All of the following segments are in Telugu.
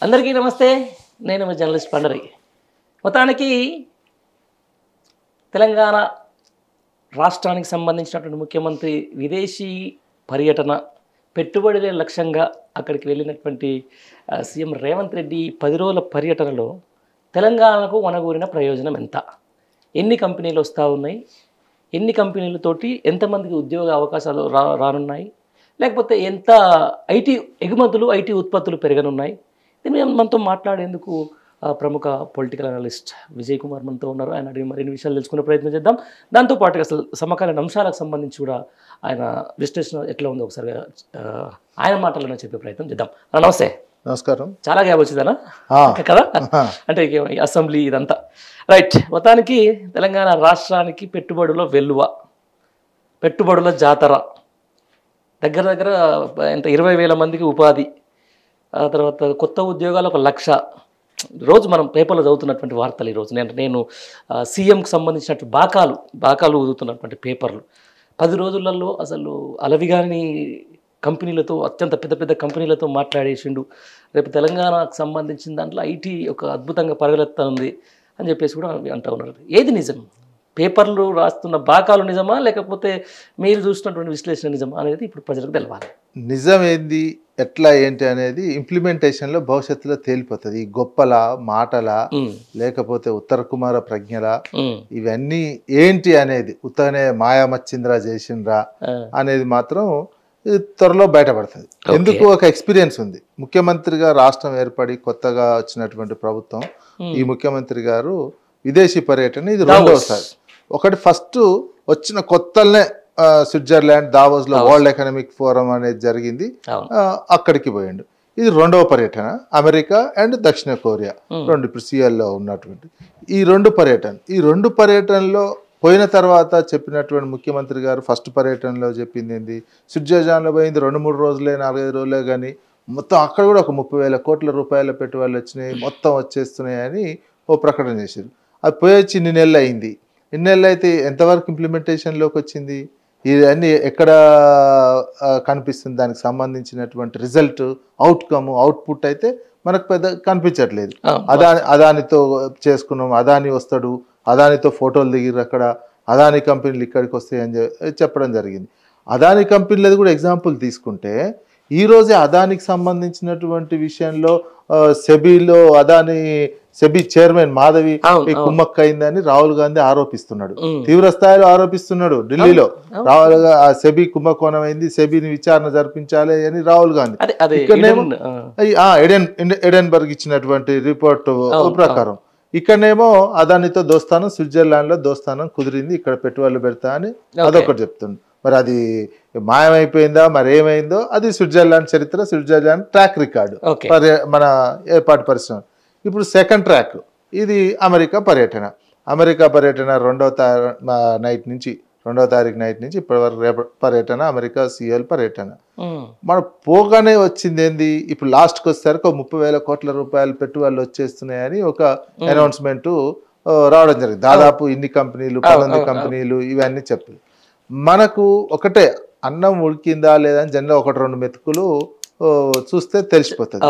అందరికీ నమస్తే. నేను మీ జర్నలిస్ట్ పండరి. మొత్తానికి తెలంగాణ రాష్ట్రానికి సంబంధించినటువంటి ముఖ్యమంత్రి విదేశీ పర్యటన పెట్టుబడులే లక్ష్యంగా అక్కడికి వెళ్ళినటువంటి సీఎం రేవంత్ రెడ్డి 10 రోజుల పర్యటనలో తెలంగాణకు వనగూరిన ప్రయోజనం ఎంత, ఎన్ని కంపెనీలు వస్తూ ఉన్నాయి, ఎన్ని కంపెనీలతోటి ఎంతమందికి ఉద్యోగ అవకాశాలు రానున్నాయి, లేకపోతే ఎంత ఐటీ ఎగుమతులు ఐటీ ఉత్పత్తులు పెరగనున్నాయి. దీని మీద మనతో మాట్లాడేందుకు ప్రముఖ పొలిటికల్ అనలిస్ట్ విజయ్ కుమార్ మనతో ఉన్నారు. ఆయన అడిగి మరిన్ని విషయాలు తెలుసుకునే ప్రయత్నం చేద్దాం. దాంతోపాటుగా అసలు సమకాలీన అంశాలకు సంబంధించి కూడా ఆయన విశ్లేషణ ఎట్లా ఉందో ఒకసారి ఆయన మాటల్లోనే చెప్పే ప్రయత్నం చేద్దాం. నమస్తే. నమస్కారం. చాలా గ్యాప్ వచ్చిందనా కదా, అంటే అసెంబ్లీ ఇదంతా రైట్. మొత్తానికి తెలంగాణ రాష్ట్రానికి పెట్టుబడుల వెల్లువ, పెట్టుబడుల జాతర, దగ్గర దగ్గర ఎంత 20,000 మందికి ఉపాధి, ఆ తర్వాత కొత్త ఉద్యోగాలు 1,00,000. రోజు మనం పేపర్లో చదువుతున్నటువంటి వార్తలు ఈరోజు నేను సీఎంకి సంబంధించినట్టు బాకాలు ఊదుతున్నటువంటి పేపర్లు 10 రోజులలో అసలు అలవిగాని కంపెనీలతో, అత్యంత పెద్ద పెద్ద కంపెనీలతో మాట్లాడేసిండు. రేపు తెలంగాణకు సంబంధించిన దాంట్లో ఐటీ ఒక అద్భుతంగా పరగలెత్తనుంది అని చెప్పేసి కూడా అంటూ ఉన్నారు. ఏది నిజం? పేపర్లు రాస్తున్న బాకాలు నిజమా, లేకపోతే మీరు చూసినటువంటి విశ్లేషణ నిజమా అనేది ఇప్పుడు ప్రజలకు తెలవాలి. నిజం ఏంది, ఎట్లా ఏంటి అనేది ఇంప్లిమెంటేషన్లో భవిష్యత్తులో తేలిపోతుంది. ఈ గొప్పల మాటల లేకపోతే ఉత్తర కుమార ప్రజ్ఞల ఇవన్నీ ఏంటి అనేది, ఉత్తనే మాయామచ్చింద్రా చేసిండ్రా అనేది మాత్రం త్వరలో బయటపడుతుంది. ఎందుకు, ఒక ఎక్స్పీరియన్స్ ఉంది. ముఖ్యమంత్రిగా రాష్ట్రం ఏర్పడి కొత్తగా వచ్చినటువంటి ప్రభుత్వం, ఈ ముఖ్యమంత్రి గారు విదేశీ పర్యటన ఇది రెండోసారి. ఒకటి ఫస్ట్ వచ్చిన కొత్తలనే స్విట్జర్లాండ్ దావోస్లో వరల్డ్ ఎకనామిక్ ఫోరం అనేది జరిగింది, అక్కడికి పోయిండు. ఇది రెండవ పర్యటన. అమెరికా అండ్ దక్షిణ కొరియా రెండు ఇప్పుడు సిఎల్లో ఉన్నటువంటి ఈ రెండు పర్యటనలో పోయిన తర్వాత చెప్పినటువంటి ముఖ్యమంత్రి గారు ఫస్ట్ పర్యటనలో చెప్పింది ఏంది, స్విట్జర్లాండ్లో పోయింది 2-3 రోజులే 4-5 రోజులే, కానీ మొత్తం అక్కడ కూడా ఒక 30,000 కోట్ల రూపాయల పెట్టుబడులు వచ్చినాయి, మొత్తం వచ్చేస్తున్నాయని ఓ ప్రకటన చేశారు. అది పోయి వచ్చి ఇన్ని నెలలు అయింది. ఇన్ని నెలలు అయితే ఎంతవరకు ఇంప్లిమెంటేషన్లోకి వచ్చింది, ఇవన్నీ ఎక్కడ కనిపిస్తుంది, దానికి సంబంధించినటువంటి రిజల్ట్, అవుట్పుట్ అయితే మనకు పెద్ద కనిపించట్లేదు. అదానితో చేసుకున్నాం, అదాని వస్తాడు, అదానితో ఫోటోలు దిగిరు, అక్కడ అదాని కంపెనీలు ఇక్కడికి వస్తాయని చెప్పడం జరిగింది. అదాని కంపెనీలది కూడా ఎగ్జాంపుల్ తీసుకుంటే, ఈరోజే అదానికి సంబంధించినటువంటి విషయంలో సెబీలో సెబీ చైర్మన్ మాధవి కుమ్మక్క అయిందని రాహుల్ గాంధీ ఆరోపిస్తున్నాడు, తీవ్ర స్థాయిలో ఆరోపిస్తున్నాడు. ఢిల్లీలో రాహుల్ సెబీ కుంభకోణం అయింది, సెబీని విచారణ జరిపించాలి అని రాహుల్ గాంధీ. ఇక్కడనేమో ఎడెన్బర్గ్ ఇచ్చినటువంటి రిపోర్టు ప్రకారం ఇక్కడనేమో అదానితో దోస్తానం, స్విట్జర్లాండ్లో దోస్తానం కుదిరింది, ఇక్కడ పెట్టుబడులు పెడతా అని అదొకటి చెప్తుంది. మరి అది మాయమైపోయిందా, మరి ఏమైందో అది స్విట్జర్లాండ్ చరిత్ర, స్విట్జర్లాండ్ ట్రాక్ రికార్డు మన ఏర్పాటు పరిశ్రమ. ఇప్పుడు సెకండ్ ట్రాక్ ఇది అమెరికా పర్యటన 2వ తారీఖు నైట్ నుంచి ఇప్పటివరకు పర్యటన, అమెరికా సిఎల్ పర్యటన. మన పోగానే వచ్చింది ఏంది, ఇప్పుడు లాస్ట్కి వచ్చేసరికి 30,000 కోట్ల రూపాయల పెట్టుబడులు వచ్చేస్తున్నాయని ఒక అనౌన్స్మెంట్ రావడం జరిగింది. దాదాపు ఇన్ని కంపెనీలు, 11 కంపెనీలు ఇవన్నీ చెప్పి మనకు ఒకటే అన్నం ఉడికిందా లేదా అని జనరల్ 1-2 మెతుకులు చూస్తే తెలిసిపోతుంది.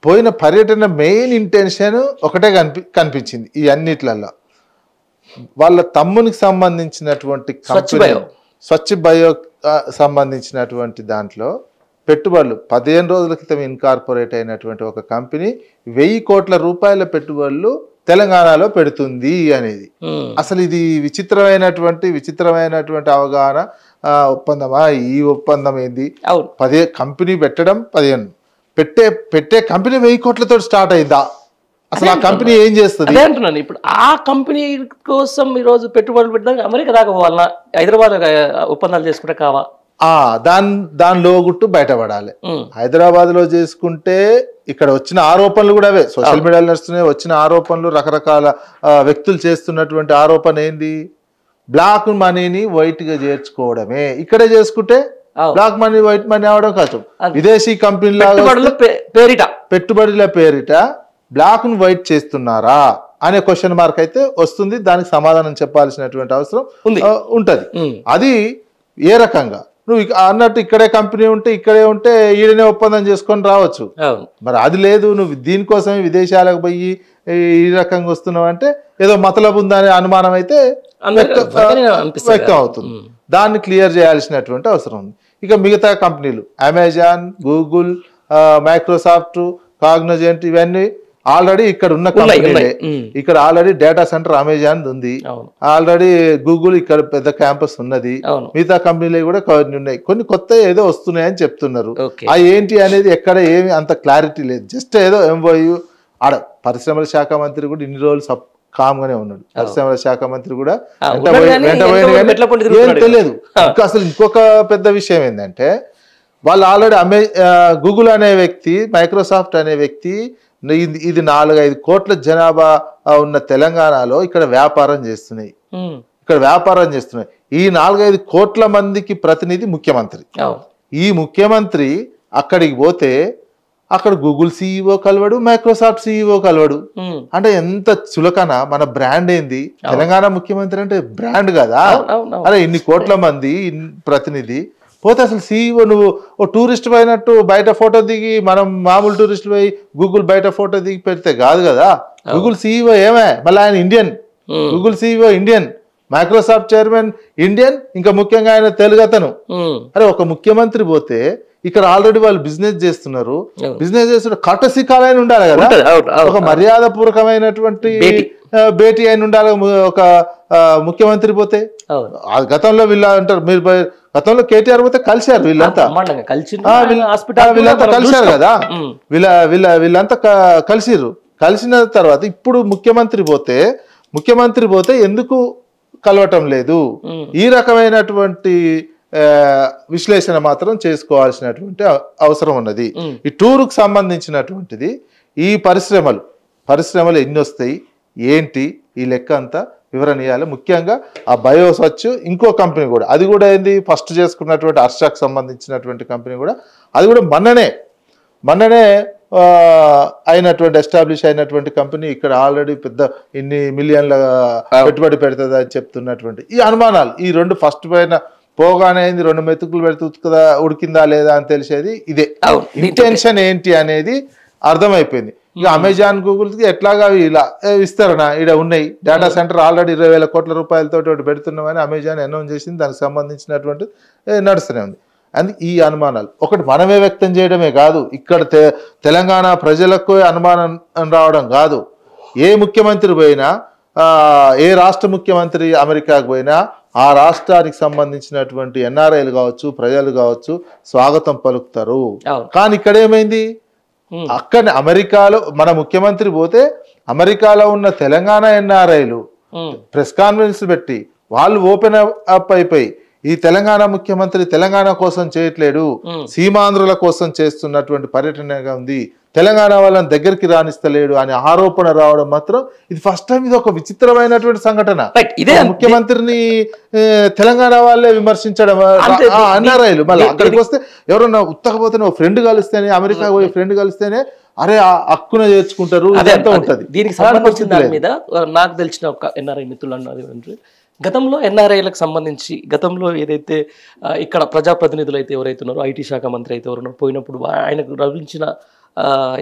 పోయిన పర్యటన మెయిన్ ఇంటెన్షన్ ఒకటే కనిపించింది. ఈ అన్నిట్లలో వాళ్ళ తమ్మునికి సంబంధించినటువంటి స్వచ్ఛ బయో సంబంధించినటువంటి దాంట్లో పెట్టుబడులు 15 రోజుల క్రితం ఇన్కార్పొరేట్ అయినటువంటి ఒక కంపెనీ 1,000 కోట్ల రూపాయల పెట్టుబడులు తెలంగాణలో పెడుతుంది అనేది. అసలు ఇది విచిత్రమైనటువంటి అవగాహన. ఒప్పందమా, ఈ ఒప్పందం ఏంది? 10 కంపెనీ పెట్టడం, 15 పెట్టే కంపెనీ 1,000 కోట్లతో స్టార్ట్ అయిందా? అసలు ఆ కంపెనీ ఏం చేస్తుంది అంటున్నాను. ఇప్పుడు ఆ కంపెనీ కోసం ఈరోజు పెట్టుబడులు పెట్టడానికి అమెరికా దాకా పోవాలన్నా, హైదరాబాద్ ఒప్పందాలు చేసుకుంటే కావా? దాని లోగుట్టు బయటపడాలి. హైదరాబాద్ లో చేసుకుంటే ఇక్కడ వచ్చిన ఆరోపణలు కూడా అవే, సోషల్ మీడియాలో నడుస్తున్నాయి. వచ్చిన ఆరోపణలు రకరకాల వ్యక్తులు చేస్తున్నటువంటి ఆరోపణ ఏంది, బ్లాక్ మనీని వైట్ గా చేర్చుకోవడమే. ఇక్కడే చేసుకుంటే బ్లాక్ మనీ వైట్ మనీ అవడం కష్టం. విదేశీ కంపెనీల పెట్టుబడుల పేరిట బ్లాక్ ను వైట్ చేస్తున్నారా అనే క్వశ్చన్ మార్క్ అయితే వస్తుంది. దానికి సమాధానం చెప్పాల్సినటువంటి అవసరం ఉంటది. అది ఏ రకంగా నువ్వు అన్నట్టు ఇక్కడే కంపెనీ ఉంటే ఇక్కడే ఉంటే ఈడనే ఒప్పందం చేసుకొని రావచ్చు. మరి అది లేదు, నువ్వు దీనికోసమే విదేశాలకు పోయి ఈ రకంగా వస్తున్నావు అంటే ఏదో మతలబు ఉందనే అనుమానం అయితే వ్యక్తం అవుతుంది. దాన్ని క్లియర్ చేయాల్సినటువంటి అవసరం ఉంది. ఇక మిగతా కంపెనీలు అమెజాన్, గూగుల్, మైక్రోసాఫ్ట్, కాగ్నిజెంట్ ఇవన్నీ ఆల్రెడీ ఇక్కడ ఉన్న కంపెనీలే. ఇక్కడ ఆల్రెడీ డేటా సెంటర్ అమెజాన్ ఉంది, ఆల్రెడీ గూగుల్ ఇక్కడ పెద్ద క్యాంపస్ ఉన్నది, మిగతా కంపెనీలు కూడా కొన్ని ఉన్నాయి, కొన్ని కొత్త ఏదో వస్తున్నాయని చెప్తున్నారు. ఆ ఏంటి అనేది ఎక్కడ ఏమి అంత క్లారిటీ లేదు. జస్ట్ ఏదో ఎంఓయూ ఆడ పరిశ్రమల శాఖ మంత్రి కూడా ఇన్ని రోజులు కామ్ గానే ఉన్నాడు. పరిశ్రమల శాఖ మంత్రి కూడా ఏం తెలియదు. ఇంకా అసలు ఇంకొక పెద్ద విషయం ఏంటంటే వాళ్ళు ఆల్రెడీ గూగుల్ అనే వ్యక్తి, మైక్రోసాఫ్ట్ అనే వ్యక్తి ఇది 4-5 కోట్ల జనాభా ఉన్న తెలంగాణలో ఇక్కడ వ్యాపారం చేస్తున్నాయి. ఈ 4-5 కోట్ల మందికి ప్రతినిధి ముఖ్యమంత్రి. ఈ ముఖ్యమంత్రి అక్కడికి పోతే అక్కడ గూగుల్ సిఇఓ కలవడు, మైక్రోసాఫ్ట్ సిఇఓ కలవడు. అంటే ఎంత చులకన. మన బ్రాండ్ ఏంది? తెలంగాణ ముఖ్యమంత్రి అంటే బ్రాండ్ కదా. అరే ఇన్ని కోట్ల మంది ప్రతినిధి పోతే అసలు సిఇఓ నువ్వు ఓ టూరిస్ట్ పోయినట్టు బయట ఫోటో దిగి, మనం మామూలు టూరిస్ట్ పోయి గూగుల్ బయట ఫోటో దిగి పెడితే కాదు కదా. గూగుల్ సిఇఓ ఏమే, మళ్ళీ ఆయన Indian. Google CEO Indian, Microsoft chairman Indian, ఇంకా ముఖ్యంగా ఆయన తెలుగతను. అరే ఒక ముఖ్యమంత్రి పోతే ఇక్కడ ఆల్రెడీ వాళ్ళు బిజినెస్ చేస్తున్నారు, బిజినెస్ చేస్తున్న కటసి కాలైన ఉండాలి కదా, ఒక మర్యాద పూర్వకమైనటువంటి భేటీ అయిన ఉండాలి ఒక ముఖ్యమంత్రి పోతే. గతంలో వీళ్ళ అంటారు, మీరు గతంలో కేటీఆర్ పోతే కలిశారు వీళ్ళంతా కలిశారు కదా, వీళ్ళంతా కలిసిర్రు. కలిసిన తర్వాత ఇప్పుడు ముఖ్యమంత్రి పోతే ఎందుకు కలవటం లేదు? ఈ రకమైనటువంటి విశ్లేషణ మాత్రం చేసుకోవాల్సినటువంటి అవసరం ఉన్నది. ఈ టూరుకు సంబంధించినటువంటిది ఈ పరిశ్రమలు ఎన్ని వస్తాయి ఏంటి ఈ లెక్క అంతా వివరణ ఇవ్వాలి. ముఖ్యంగా ఆ బయోస్వచ్ ఇంకో కంపెనీ కూడా, అది కూడా ఏంది ఫస్ట్ చేసుకున్నటువంటి హర్షకు సంబంధించినటువంటి కంపెనీ కూడా, అది కూడా మొన్ననే అయినటువంటి ఎస్టాబ్లిష్ అయినటువంటి కంపెనీ. ఇక్కడ ఆల్రెడీ పెద్ద ఇన్ని మిలియన్ల పెట్టుబడి పెడుతుంది అని చెప్తున్నటువంటి ఈ అనుమానాలు, ఈ రెండు ఫస్ట్ పైన పోగానే 2 మెతుకులు పెడితే ఉడికిందా లేదా అని తెలిసేది ఇదే. ఇంటెన్షన్ ఏంటి అనేది అర్థమైపోయింది. ఇక అమెజాన్, గూగుల్కి ఎట్లాగా ఇలా విస్తరణ ఇక్కడ ఉన్నాయి. డేటా సెంటర్ ఆల్రెడీ 20,000 కోట్ల రూపాయలతో పెడుతున్నామని అమెజాన్ అనౌన్స్ చేసింది. దానికి సంబంధించినటువంటి నడుస్తూనే ఉంది. అందుకే ఈ అనుమానాలు ఒకటి మనమే వ్యక్తం చేయడమే కాదు, ఇక్కడ తెలంగాణ ప్రజలకు అనుమానం రావడం కాదు. ఏ ముఖ్యమంత్రి పోయినా, ఏ రాష్ట్ర ముఖ్యమంత్రి అమెరికాకు పోయినా ఆ రాష్ట్రానికి సంబంధించినటువంటి ఎన్ఆర్ఐలు కావచ్చు, ప్రజలు కావచ్చు స్వాగతం పలుకుతారు. కానీ ఇక్కడ ఏమైంది, అక్కడ అమెరికాలో మన ముఖ్యమంత్రి పోతే అమెరికాలో ఉన్న తెలంగాణ ఎన్ఆర్ఐలు ప్రెస్ కాన్ఫరెన్స్ పెట్టి వాళ్ళు ఓపెన్ అప్ అయిపోయి ఈ తెలంగాణ ముఖ్యమంత్రి తెలంగాణ కోసం చేయట్లేడు, సీమాంధ్రుల కోసం చేస్తున్నటువంటి పర్యటనగా ఉంది, తెలంగాణ వాళ్ళని దగ్గరికి రాణిస్తలేడు అని ఆరోపణ రావడం మాత్రం ఇది ఫస్ట్ టైం. ఇది ఒక విచిత్రమైనటువంటి సంఘటన. ఇదే ముఖ్యమంత్రిని తెలంగాణ వాళ్ళే విమర్శించడం ఎన్ఆర్ఐలు. మళ్ళీ అక్కడికి వస్తే ఎవరన్నా ఉత్తకపోతే ఫ్రెండ్ కలిస్తేనే, అమెరికా పోయి ఫ్రెండ్ కలిస్తేనే అరే హక్కున చేర్చుకుంటారు. అదంతా ఉంటది. దీనికి సంబంధించిన దాని మీద నాకు తెలిసిన ఒక ఎన్ఆర్ఐ మిత్రులు అన్నది, గతంలో ఎన్ఆర్ఐలకు సంబంధించి గతంలో ఏదైతే ఇక్కడ ప్రజాప్రతినిధులు అయితే ఎవరైతే ఉన్నారో, ఐటీ శాఖ మంత్రి అయితే ఎవరున్నారో, పోయినప్పుడు ఆయనకు లభించిన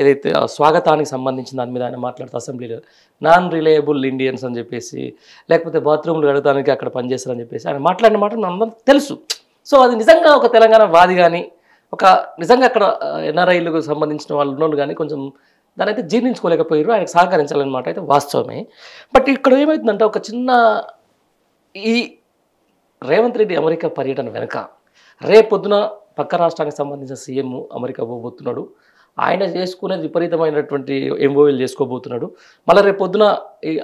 ఏదైతే స్వాగతానికి సంబంధించిన దాని మీద ఆయన మాట్లాడుతూ అసెంబ్లీలో నాన్ రిలయబుల్ ఇండియన్స్ అని చెప్పేసి, లేకపోతే బాత్రూమ్లు కడగడానికి అక్కడ పనిచేస్తారని చెప్పేసి ఆయన మాట్లాడిన మాట మనందరం తెలుసు. సో అది నిజంగా ఒక తెలంగాణ వాది కానీ, ఒక నిజంగా అక్కడ ఎన్ఆర్ఐలకు సంబంధించిన వాళ్ళు కానీ కొంచెం దాని అయితే జీర్ణించుకోలేకపోయారు. ఆయనకు సహకరించాలన్నమాట అయితే వాస్తవమే. బట్ ఇక్కడ ఏమవుతుందంటే ఒక చిన్న ఈ రేవంత్ రెడ్డి అమెరికా పర్యటన వెనక రేపొద్దున పక్క రాష్ట్రానికి సంబంధించిన సీఎం అమెరికా పోబోతున్నాడు. ఆయన చేసుకునేది విపరీతమైనటువంటి ఎంఓఎల్ చేసుకోబోతున్నాడు. మళ్ళీ రేపొద్దున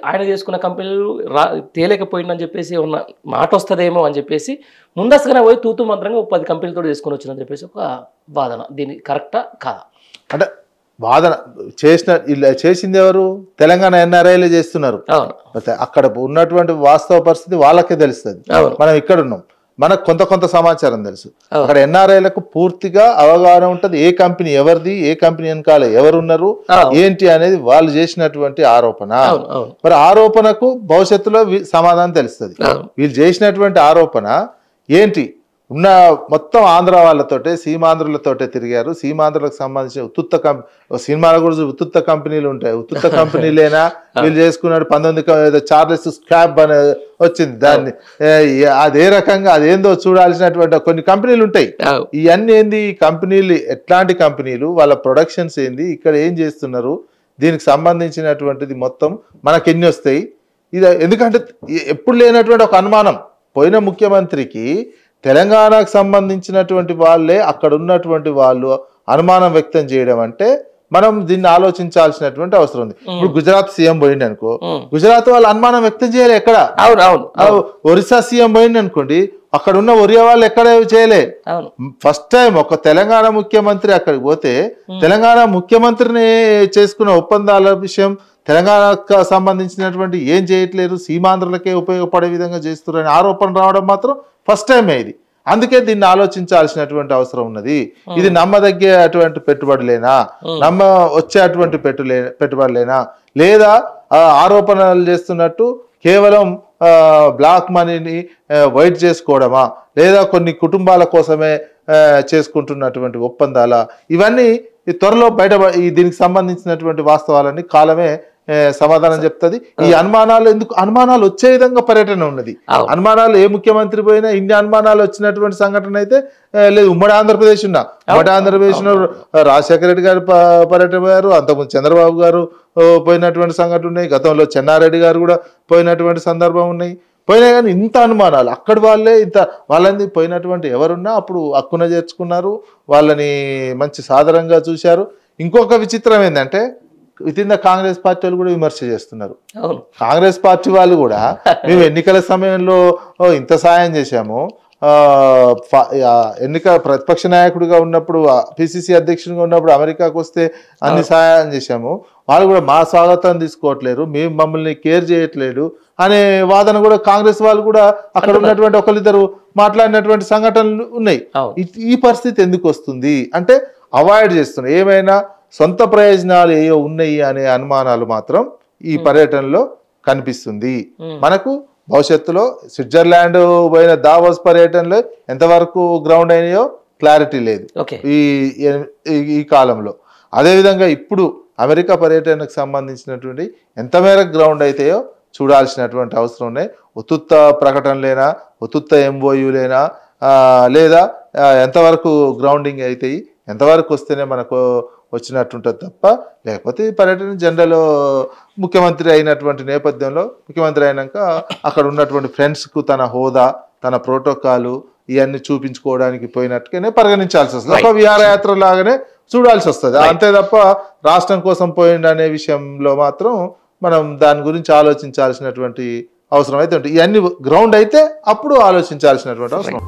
ఆయన చేసుకున్న కంపెనీలు తేలేకపోయిందని చెప్పేసి ఉన్న మాట వస్తుందేమో అని చెప్పేసి ముందస్తుగానే పోయి తూతు మంత్రంగా 10 కంపెనీలతో చేసుకొని వచ్చిందని చెప్పేసి ఒక వాదన. దీని కరెక్టా కాదా? అంటే వాదన చేసింది ఎవరు? తెలంగాణ ఎన్ఆర్ఐలే చేస్తున్నారు. అక్కడ ఉన్నటువంటి వాస్తవ పరిస్థితి వాళ్ళకే తెలుస్తుంది. మనం ఇక్కడ ఉన్నాం, మనకు కొంత సమాచారం తెలుసు. అక్కడ ఎన్ఆర్ఐలకు పూర్తిగా అవగాహన ఉంటది. ఏ కంపెనీ ఎవరిది, ఏ కంపెనీ వెనకాల ఎవరున్నారు, ఏంటి అనేది వాళ్ళు చేసినటువంటి ఆరోపణ. మరి ఆరోపణకు భవిష్యత్తులో సమాధానం తెలుస్తుంది. వీళ్ళు చేసినటువంటి ఆరోపణ ఏంటి, ఉన్న మొత్తం ఆంధ్ర వాళ్ళతోటే సీమాంధ్రులతోటే తిరిగారు. సీమాంధ్రులకు సంబంధించిన సినిమాల గురించి ఉత్తుత్త కంపెనీలు ఉంటాయి. ఉత్తుత్త కంపెనీలేనా వీళ్ళు చేసుకున్నాడు 19 చార్లెస్ స్క్రాప్ అనే వచ్చింది. దాన్ని అదే రకంగా అదేందో చూడాల్సినటువంటి కొన్ని కంపెనీలు ఉంటాయి. ఇవన్నీ ఏంది కంపెనీలు, ఎట్లాంటి కంపెనీలు, వాళ్ళ ప్రొడక్షన్స్ ఏంది, ఇక్కడ ఏం చేస్తున్నారు, దీనికి సంబంధించినటువంటిది మొత్తం మనకి ఎన్ని వస్తాయి. ఇది ఎందుకంటే ఎప్పుడు లేనటువంటి ఒక అనుమానం, పోయిన ముఖ్యమంత్రికి తెలంగాణకు సంబంధించినటువంటి వాళ్ళే అక్కడ ఉన్నటువంటి వాళ్ళు అనుమానం వ్యక్తం చేయడం అంటే మనం దీన్ని ఆలోచించాల్సినటువంటి అవసరం ఉంది. ఇప్పుడు గుజరాత్ సీఎం పోయింది అనుకో, గుజరాత్ వాళ్ళు అనుమానం వ్యక్తం చేయలే ఎక్కడ. ఒరిస్సా సీఎం పోయింది అనుకోండి, అక్కడ ఉన్న ఒరియా వాళ్ళు ఎక్కడ చేయలే. ఫస్ట్ టైం ఒక తెలంగాణ ముఖ్యమంత్రి అక్కడికి పోతే తెలంగాణ ముఖ్యమంత్రిని చేసుకున్న ఒప్పందాల విషయం, తెలంగాణకు సంబంధించినటువంటి ఏం చేయట్లేరు, సీమాంధ్రులకే ఉపయోగపడే విధంగా చేస్తున్నారని ఆరోపణ రావడం మాత్రం ఫస్ట్ టైం ఇది. అందుకే దీన్ని ఆలోచించాల్సినటువంటి అవసరం ఉన్నది. ఇది నమ్మదగ్గేటువంటి పెట్టుబడులేనా, వచ్చేటువంటి పెట్టుబడులేనా, లేదా ఆరోపణలు చేస్తున్నట్టు కేవలం బ్లాక్ మనీని వైట్ చేసుకోవడమా, లేదా కొన్ని కుటుంబాల కోసమే చేసుకుంటున్నటువంటి ఒప్పందాలా, ఇవన్నీ త్వరలో దీనికి సంబంధించినటువంటి వాస్తవాలన్నీ కాలమే సమాధానం చెప్తుంది. ఈ అనుమానాలు ఎందుకు, అనుమానాలు వచ్చే విధంగా పర్యటన ఉన్నది. అనుమానాలు ఏ ముఖ్యమంత్రి పోయినా ఇన్ని అనుమానాలు వచ్చినటువంటి సంఘటన అయితే లేదు. ఉమ్మడి ఆంధ్రప్రదేశ్ ఉమ్మడి ఆంధ్రప్రదేశ్ రాజశేఖర రెడ్డి గారు పర్యటన పోయారు, అంతకుముందు చంద్రబాబు గారు పోయినటువంటి సంఘటన ఉన్నాయి, గతంలో చెన్నారెడ్డి గారు కూడా పోయినటువంటి సందర్భం ఉన్నాయి. పోయినా కానీ ఇంత అనుమానాలు అక్కడి వాళ్ళే వాళ్ళని పోయినటువంటి ఎవరున్నా అప్పుడు హక్కున చేర్చుకున్నారు, వాళ్ళని మంచి సాదరంగా చూశారు. ఇంకొక విచిత్రం ఏంటంటే with in the Congress party వాళ్ళు కూడా విమర్శ చేస్తున్నారు. కాంగ్రెస్ పార్టీ వాళ్ళు కూడా మేము ఎన్నికల సమయంలో ఇంత సాయం చేశాము, ప్రతిపక్ష నాయకుడిగా ఉన్నప్పుడు, పిసిసి అధ్యక్షుడిగా ఉన్నప్పుడు అమెరికాకు వస్తే అన్ని సహాయం చేశాము, వాళ్ళు కూడా మా స్వాగతం తీసుకోవట్లేరు, మేము మమ్మల్ని కేర్ చేయట్లేదు అనే వాదన కూడా కాంగ్రెస్ వాళ్ళు కూడా అక్కడ ఉన్నటువంటి ఒకరిద్దరు మాట్లాడినటువంటి సంఘటనలు ఉన్నాయి. ఈ పరిస్థితి ఎందుకు వస్తుంది అంటే అవాయిడ్ చేస్తున్నారు. ఏమైనా సొంత ప్రయోజనాలు ఏవో ఉన్నాయి అనే అనుమానాలు మాత్రం ఈ పర్యటనలో కనిపిస్తుంది మనకు. భవిష్యత్తులో స్విట్జర్లాండ్ పోయిన దావోస్ పర్యటనలో ఎంతవరకు గ్రౌండ్ అయినాయో క్లారిటీ లేదు ఈ కాలంలో. అదేవిధంగా ఇప్పుడు అమెరికా పర్యటనకు సంబంధించినటువంటి ఎంత మేరకు గ్రౌండ్ అయితాయో చూడాల్సినటువంటి అవసరం ఉన్నాయి. ఉత్తుత్త ప్రకటనలేనా, ఉత్తుత్త ఎంఓయూలేనా, లేదా ఎంతవరకు గ్రౌండింగ్ అవుతాయి, ఎంతవరకు వస్తేనే మనకు వచ్చినట్టుంటుంది తప్ప, లేకపోతే పర్యటన జనరల్ ముఖ్యమంత్రి అయినటువంటి నేపథ్యంలో, ముఖ్యమంత్రి అయినాక అక్కడ ఉన్నటువంటి ఫ్రెండ్స్కు తన హోదా, తన ప్రోటోకాలు ఇవన్నీ చూపించుకోవడానికి పోయినట్టుగానే పరిగణించాల్సి వస్తుంది. ఒక విహారయాత్ర లాగానే చూడాల్సి వస్తుంది అంతే తప్ప రాష్ట్రం కోసం పోయిండు అనే విషయంలో మాత్రం మనం దాని గురించి ఆలోచించాల్సినటువంటి అవసరం అయితే ఉంటుంది. ఇవన్నీ గ్రౌండ్ అయితే అప్పుడు ఆలోచించాల్సినటువంటి అవసరం.